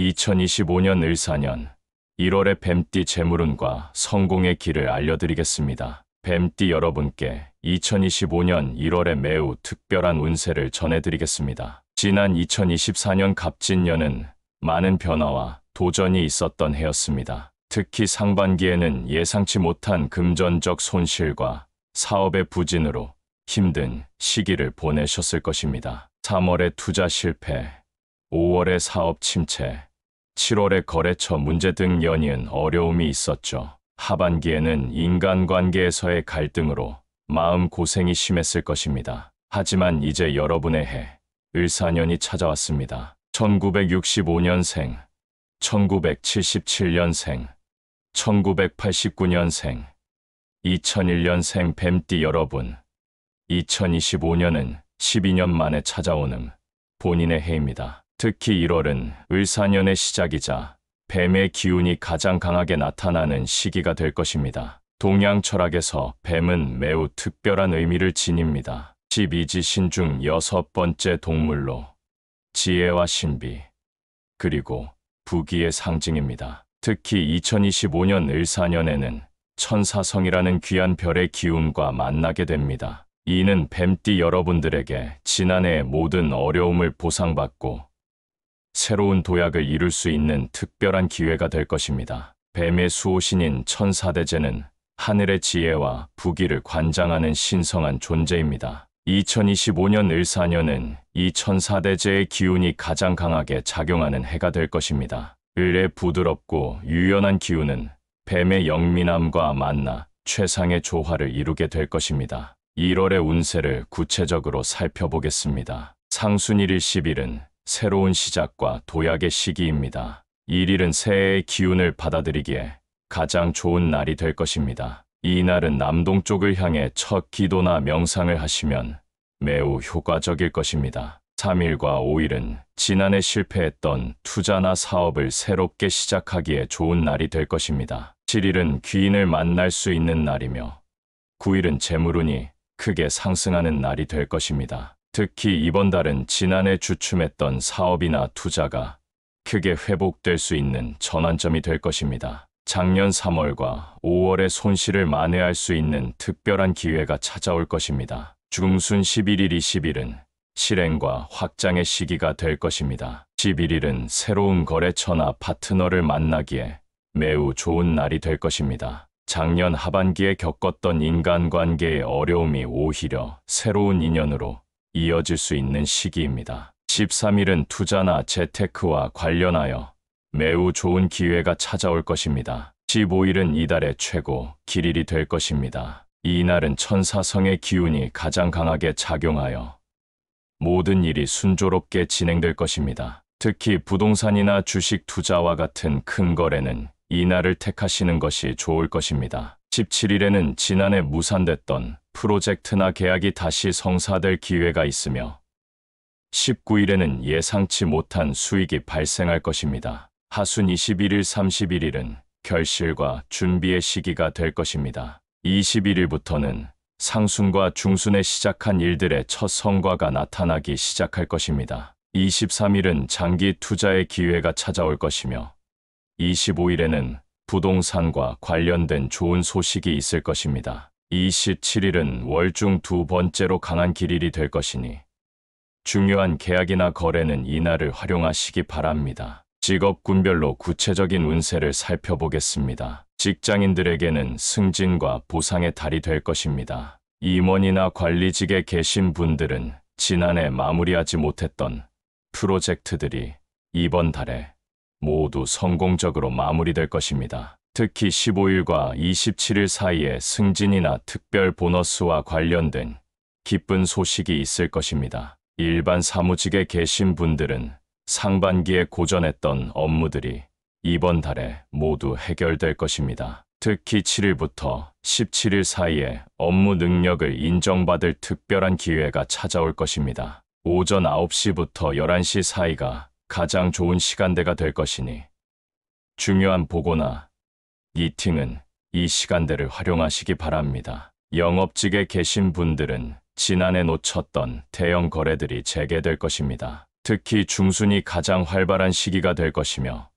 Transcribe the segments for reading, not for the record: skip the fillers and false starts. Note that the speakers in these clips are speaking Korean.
2025년 을사년 1월의 뱀띠 재물운과 성공의 길을 알려드리겠습니다. 뱀띠 여러분께 2025년 1월에 매우 특별한 운세를 전해드리겠습니다. 지난 2024년 갑진년은 많은 변화와 도전이 있었던 해였습니다. 특히 상반기에는 예상치 못한 금전적 손실과 사업의 부진으로 힘든 시기를 보내셨을 것입니다. 3월의 투자 실패, 5월의 사업 침체, 7월의 거래처 문제 등 연이은 어려움이 있었죠. 하반기에는 인간관계에서의 갈등으로 마음 고생이 심했을 것입니다. 하지만 이제 여러분의 해, 을사년이 찾아왔습니다. 1965년생, 1977년생, 1989년생, 2001년생 뱀띠 여러분, 2025년은 12년 만에 찾아오는 본인의 해입니다. 특히 1월은 을사년의 시작이자 뱀의 기운이 가장 강하게 나타나는 시기가 될 것입니다. 동양 철학에서 뱀은 매우 특별한 의미를 지닙니다. 12지신 중 6번째 동물로 지혜와 신비, 그리고 부귀의 상징입니다. 특히 2025년 을사년에는 천사성이라는 귀한 별의 기운과 만나게 됩니다. 이는 뱀띠 여러분들에게 지난해의 모든 어려움을 보상받고 새로운 도약을 이룰 수 있는 특별한 기회가 될 것입니다. 뱀의 수호신인 천사대제는 하늘의 지혜와 부귀를 관장하는 신성한 존재입니다. 2025년 을사년은 이 천사대제의 기운이 가장 강하게 작용하는 해가 될 것입니다. 을의 부드럽고 유연한 기운은 뱀의 영민함과 만나 최상의 조화를 이루게 될 것입니다. 1월의 운세를 구체적으로 살펴보겠습니다. 상순일일 10일은 새로운 시작과 도약의 시기입니다. 1일은 새해의 기운을 받아들이기에 가장 좋은 날이 될 것입니다. 이 날은 남동쪽을 향해 첫 기도나 명상을 하시면 매우 효과적일 것입니다. 3일과 5일은 지난해 실패했던 투자나 사업을 새롭게 시작하기에 좋은 날이 될 것입니다. 7일은 귀인을 만날 수 있는 날이며 9일은 재물운이 크게 상승하는 날이 될 것입니다. 특히 이번 달은 지난해 주춤했던 사업이나 투자가 크게 회복될 수 있는 전환점이 될 것입니다. 작년 3월과 5월의 손실을 만회할 수 있는 특별한 기회가 찾아올 것입니다. 중순 11일 20일은 실행과 확장의 시기가 될 것입니다. 11일은 새로운 거래처나 파트너를 만나기에 매우 좋은 날이 될 것입니다. 작년 하반기에 겪었던 인간관계의 어려움이 오히려 새로운 인연으로 이어질 수 있는 시기입니다. 13일은 투자나 재테크와 관련하여 매우 좋은 기회가 찾아올 것입니다. 15일은 이달의 최고 길일이 될 것입니다. 이 날은 천사성의 기운이 가장 강하게 작용하여 모든 일이 순조롭게 진행될 것입니다. 특히 부동산이나 주식 투자와 같은 큰 거래는 이 날을 택하시는 것이 좋을 것입니다. 17일에는 지난해 무산됐던 프로젝트나 계약이 다시 성사될 기회가 있으며 19일에는 예상치 못한 수익이 발생할 것입니다. 하순 21일 31일은 결실과 준비의 시기가 될 것입니다. 21일부터는 상순과 중순에 시작한 일들의 첫 성과가 나타나기 시작할 것입니다. 23일은 장기 투자의 기회가 찾아올 것이며 25일에는 부동산과 관련된 좋은 소식이 있을 것입니다. 27일은 월중 두 번째로 강한 길일이 될 것이니 중요한 계약이나 거래는 이날을 활용하시기 바랍니다. 직업군별로 구체적인 운세를 살펴보겠습니다. 직장인들에게는 승진과 보상의 달이 될 것입니다. 임원이나 관리직에 계신 분들은 지난해 마무리하지 못했던 프로젝트들이 이번 달에 모두 성공적으로 마무리될 것입니다. 특히 15일과 27일 사이에 승진이나 특별 보너스와 관련된 기쁜 소식이 있을 것입니다. 일반 사무직에 계신 분들은 상반기에 고전했던 업무들이 이번 달에 모두 해결될 것입니다. 특히 7일부터 17일 사이에 업무 능력을 인정받을 특별한 기회가 찾아올 것입니다. 오전 9시부터 11시 사이가 가장 좋은 시간대가 될 것이니 중요한 보고나 미팅은 이 시간대를 활용하시기 바랍니다. 영업직에 계신 분들은 지난해 놓쳤던 대형 거래들이 재개될 것입니다. 특히 중순이 가장 활발한 시기가 될 것이며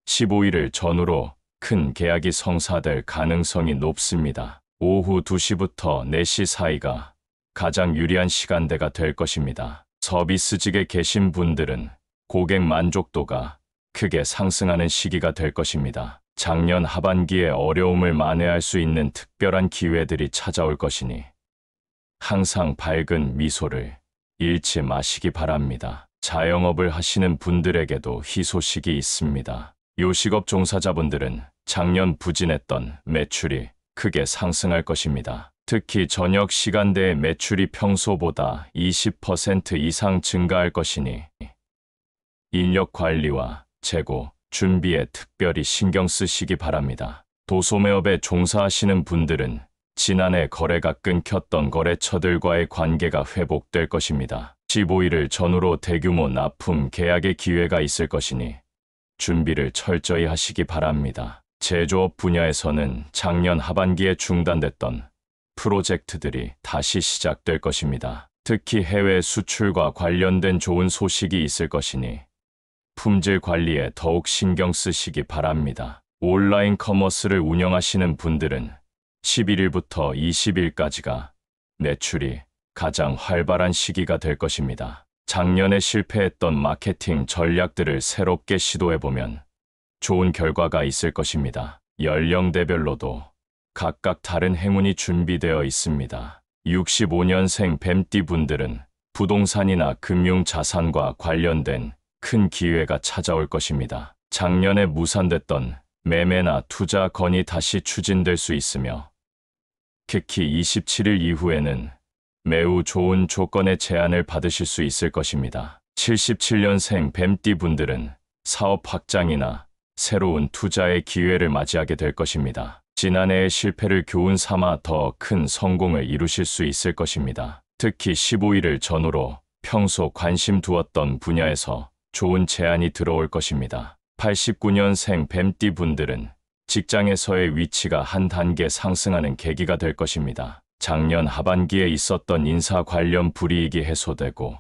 15일을 전후로 큰 계약이 성사될 가능성이 높습니다. 오후 2시부터 4시 사이가 가장 유리한 시간대가 될 것입니다. 서비스직에 계신 분들은 고객 만족도가 크게 상승하는 시기가 될 것입니다. 작년 하반기에 어려움을 만회할 수 있는 특별한 기회들이 찾아올 것이니 항상 밝은 미소를 잃지 마시기 바랍니다. 자영업을 하시는 분들에게도 희소식이 있습니다. 요식업 종사자분들은 작년 부진했던 매출이 크게 상승할 것입니다. 특히 저녁 시간대의 매출이 평소보다 20% 이상 증가할 것이니 인력 관리와 재고, 준비에 특별히 신경 쓰시기 바랍니다. 도소매업에 종사하시는 분들은 지난해 거래가 끊겼던 거래처들과의 관계가 회복될 것입니다. 15일을 전후로 대규모 납품 계약의 기회가 있을 것이니 준비를 철저히 하시기 바랍니다. 제조업 분야에서는 작년 하반기에 중단됐던 프로젝트들이 다시 시작될 것입니다. 특히 해외 수출과 관련된 좋은 소식이 있을 것이니 품질 관리에 더욱 신경 쓰시기 바랍니다. 온라인 커머스를 운영하시는 분들은 11일부터 20일까지가 매출이 가장 활발한 시기가 될 것입니다. 작년에 실패했던 마케팅 전략들을 새롭게 시도해보면 좋은 결과가 있을 것입니다. 연령대별로도 각각 다른 행운이 준비되어 있습니다. 65년생 뱀띠 분들은 부동산이나 금융자산과 관련된 큰 기회가 찾아올 것입니다. 작년에 무산됐던 매매나 투자 건이 다시 추진될 수 있으며 특히 27일 이후에는 매우 좋은 조건의 제안을 받으실 수 있을 것입니다. 77년생 뱀띠 분들은 사업 확장이나 새로운 투자의 기회를 맞이하게 될 것입니다. 지난해의 실패를 교훈 삼아 더 큰 성공을 이루실 수 있을 것입니다. 특히 15일을 전후로 평소 관심 두었던 분야에서 좋은 제안이 들어올 것입니다. 89년생 뱀띠 분들은 직장에서의 위치가 한 단계 상승하는 계기가 될 것입니다. 작년 하반기에 있었던 인사 관련 불이익이 해소되고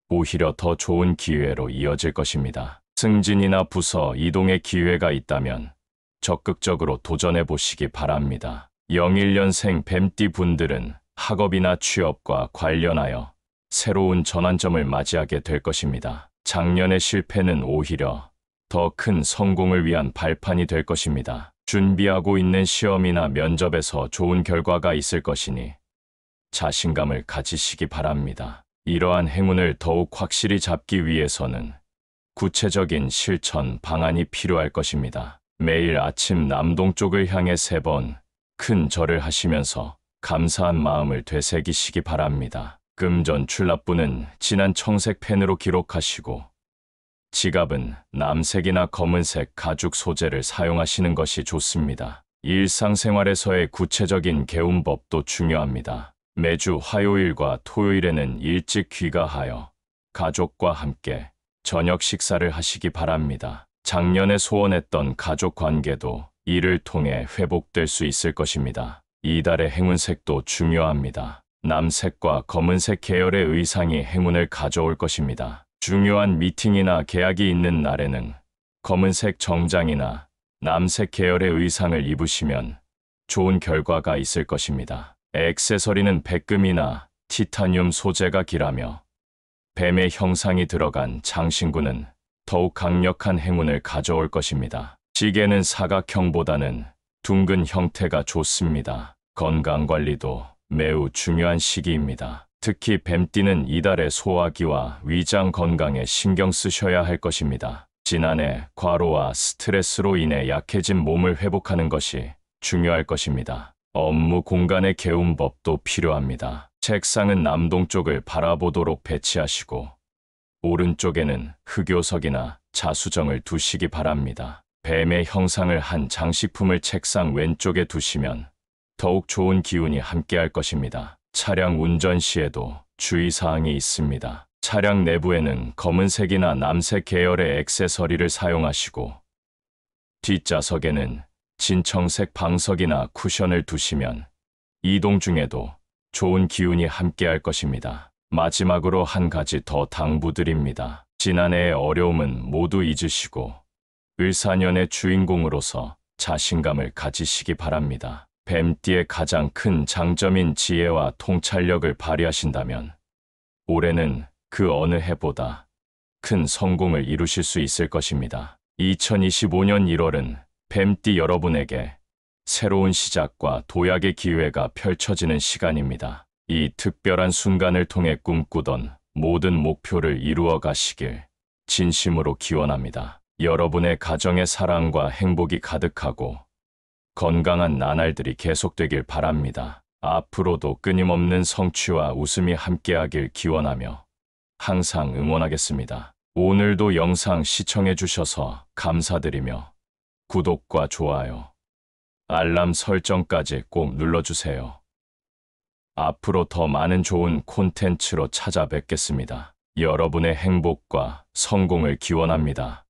오히려 더 좋은 기회로 이어질 것입니다. 승진이나 부서 이동의 기회가 있다면 적극적으로 도전해 보시기 바랍니다. 01년생 뱀띠 분들은 학업이나 취업과 관련하여 새로운 전환점을 맞이하게 될 것입니다. 작년의 실패는 오히려 더 큰 성공을 위한 발판이 될 것입니다. 준비하고 있는 시험이나 면접에서 좋은 결과가 있을 것이니 자신감을 가지시기 바랍니다. 이러한 행운을 더욱 확실히 잡기 위해서는 구체적인 실천 방안이 필요할 것입니다. 매일 아침 남동쪽을 향해 3번 큰 절을 하시면서 감사한 마음을 되새기시기 바랍니다. 금전 출납부는 진한 청색 펜으로 기록하시고 지갑은 남색이나 검은색 가죽 소재를 사용하시는 것이 좋습니다. 일상생활에서의 구체적인 개운법도 중요합니다. 매주 화요일과 토요일에는 일찍 귀가하여 가족과 함께 저녁 식사를 하시기 바랍니다. 작년에 소원했던 가족 관계도 이를 통해 회복될 수 있을 것입니다. 이달의 행운색도 중요합니다. 남색과 검은색 계열의 의상이 행운을 가져올 것입니다. 중요한 미팅이나 계약이 있는 날에는 검은색 정장이나 남색 계열의 의상을 입으시면 좋은 결과가 있을 것입니다. 액세서리는 백금이나 티타늄 소재가 길하며 뱀의 형상이 들어간 장신구는 더욱 강력한 행운을 가져올 것입니다. 시계는 사각형보다는 둥근 형태가 좋습니다. 건강관리도 매우 중요한 시기입니다. 특히 뱀띠는 이달의 소화기와 위장 건강에 신경 쓰셔야 할 것입니다. 지난해 과로와 스트레스로 인해 약해진 몸을 회복하는 것이 중요할 것입니다. 업무 공간의 개운법도 필요합니다. 책상은 남동쪽을 바라보도록 배치하시고 오른쪽에는 흑요석이나 자수정을 두시기 바랍니다. 뱀의 형상을 한 장식품을 책상 왼쪽에 두시면 더욱 좋은 기운이 함께할 것입니다. 차량 운전 시에도 주의사항이 있습니다. 차량 내부에는 검은색이나 남색 계열의 액세서리를 사용하시고 뒷좌석에는 진청색 방석이나 쿠션을 두시면 이동 중에도 좋은 기운이 함께할 것입니다. 마지막으로 한 가지 더 당부드립니다. 지난해의 어려움은 모두 잊으시고 을사년의 주인공으로서 자신감을 가지시기 바랍니다. 뱀띠의 가장 큰 장점인 지혜와 통찰력을 발휘하신다면 올해는 그 어느 해보다 큰 성공을 이루실 수 있을 것입니다. 2025년 1월은 뱀띠 여러분에게 새로운 시작과 도약의 기회가 펼쳐지는 시간입니다. 이 특별한 순간을 통해 꿈꾸던 모든 목표를 이루어 가시길 진심으로 기원합니다. 여러분의 가정에 사랑과 행복이 가득하고 건강한 나날들이 계속되길 바랍니다. 앞으로도 끊임없는 성취와 웃음이 함께하길 기원하며 항상 응원하겠습니다. 오늘도 영상 시청해 주셔서 감사드리며 구독과 좋아요, 알람 설정까지 꼭 눌러주세요. 앞으로 더 많은 좋은 콘텐츠로 찾아뵙겠습니다. 여러분의 행복과 성공을 기원합니다.